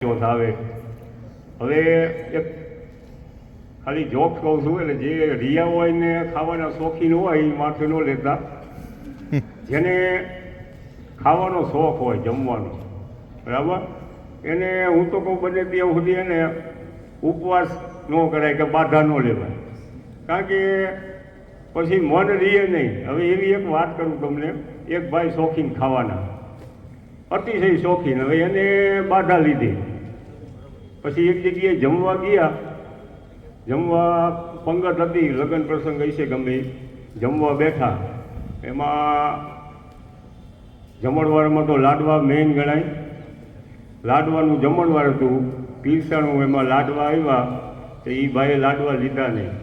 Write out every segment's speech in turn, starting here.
આવે હવે એક ખાલી જોક કહું છું એટલે જે રિયા હોય ને ખાવાના શોખીન હોય એ માથે ન લેતા જેને ખાવાનો શોખ હોય જમવાનો બરાબર એને હું તો કહું બને ત્યાં સુધી એને ઉપવાસ ન કરાય કે બાધા ન લેવાય કારણ કે પછી મન રીએ નહીં. હવે એવી એક વાત કરું તમને, એક ભાઈ શોખીન ખાવાના અતિશય શોખીન, હવે એને બાધા લીધી. પછી એક જગ્યાએ જમવા ગયા, જમવા પંગત હતી, લગ્ન પ્રસંગ હશે ગમે, જમવા બેઠા. એમાં જમણવારમાં તો લાડવા મેઇન ગણાય, લાડવાનું જમણવાર હતું, પીરસાણું, એમાં લાડવા આવ્યા તો એ ભાઈએ લાડવા લીધા નહીં.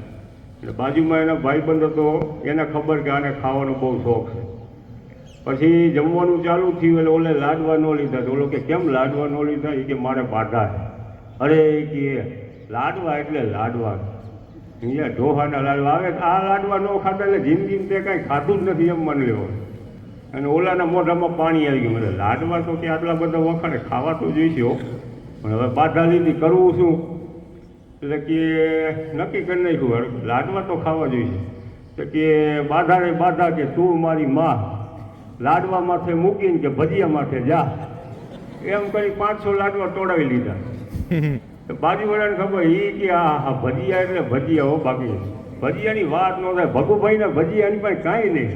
એટલે બાજુમાં એના ભાઈબંધ હતો, એને ખબર કે આને ખાવાનો બહુ શોખ છે. પછી જમવાનું ચાલુ થયું એટલે ઓલે લાડવા ન લીધા તો ઓલો કે કેમ લાડવા ન લીધા? એ કે મારે બાધા છે. અરે કે લાડવા એટલે લાડવા, અહીંયા ઢોહાના લાડવા આવે, આ લાડવા ન ખાતા એટલે જિંદગીમાં તે કાંઈ ખાધું જ નથી એમ મને લેવો. અને ઓલાના મોઢામાં પાણી આવી ગયું. એટલે લાડવા તો કે આટલા બધા વખાણે, ખાવા તો જોઈશે હો, પણ હવે બાધા લીધી, કરવું શું? એટલે કે નક્કી કરી નાખ્યું લાડવા તો ખાવા જોઈશે. તો કે બાધા રે બાધા કે તું મારી માં, લાડવા માથે મૂકીને કે ભજીયા માથે જા. એમ કરી 500 લાડવા તોડાવી લીધા. તો બાજુવાળાને ખબર, એ કે હા ભજીયા એટલે ભજીયા હો, બાકી ભજીયાની વાત ન થાય. ભગુભાઈ ને ભજીયાની પાસે કાંઈ નહીં.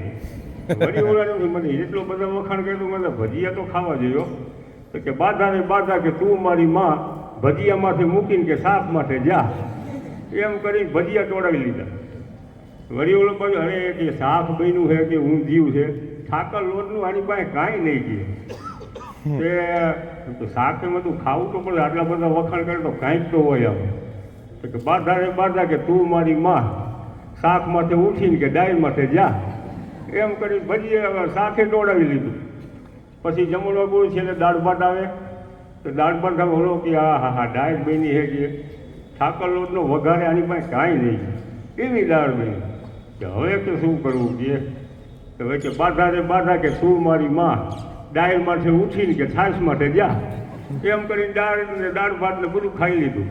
વળી ઓળાનું મને એટલો બધા વખાણ કર્યું, મને ભજીયા તો ખાવા જોઈએ. તો કે બાધા રે બાધા કે તું મારી માં, ભજીયા માથે મૂકીને કે શાક માથે જા. એમ કરી ભજીયા તોડાવી લીધા. વળી ઓલો કહ્યું, અરે કે શાક બન્યું છે કે ઊંધિયું છે, ઠાકર લોટનું આની પાસે કાંઈ નહીં કહે. તે શાક એમાં તું ખાવું તો પડે, આટલા બધા વખાણ કરે તો કાંઈક તો હોય. આમ તો કે બાધા રે બાધા કે તું મારી માં, શાક માથે ઉઠીને કે ડાળ માથે જા. એમ કરી ભજીયા શાકે તોડાવી લીધું. પછી જમણવા બોલ છે એટલે દાળ ભાત આવે. તો દાળ ભાત ઓલો કે હા ડાળ બની છે કે ઠાકર લોટનો વઘારે આની પાસે કાંઈ નહીં, એવી દાળ બની. કે હવે કે શું કરવું? કે હવે કે બાધા રે બાધા કે તું મારી માં, ડાળ માથે ઉઠીને કે છાશ માટે જા. એમ કરીને દાળ ભાત ને બધું ખાઈ લીધું.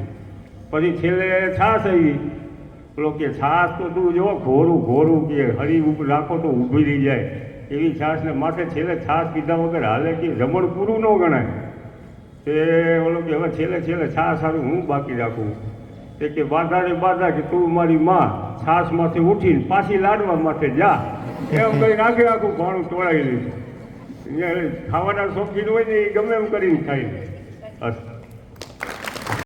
પછી છેલ્લે છાશ આવી. પેલો કે છાશ તો તું જો ઘોરું ઘોરું કે હરી ઉપર રાખો તો ઊભી રહી જાય એવી છાશ ને માથે છેલ્લે છાશ પીધા વગર હાલે કે જમણ પૂરું ન ગણાય. તે ઓલો કે હવે છેલ્લે છાશ સારું હું બાકી રાખું. તે કે બાધા રે બાધા કે તું મારી માં, છાશ માથે ઉઠીને પાછી લાડવા માથે જા. એમ કરીને આખું ભાણું તોડાવી લીધું. ખાવાના શોખીન હોય ને એ ગમે એમ કરીને ખાઈ લે.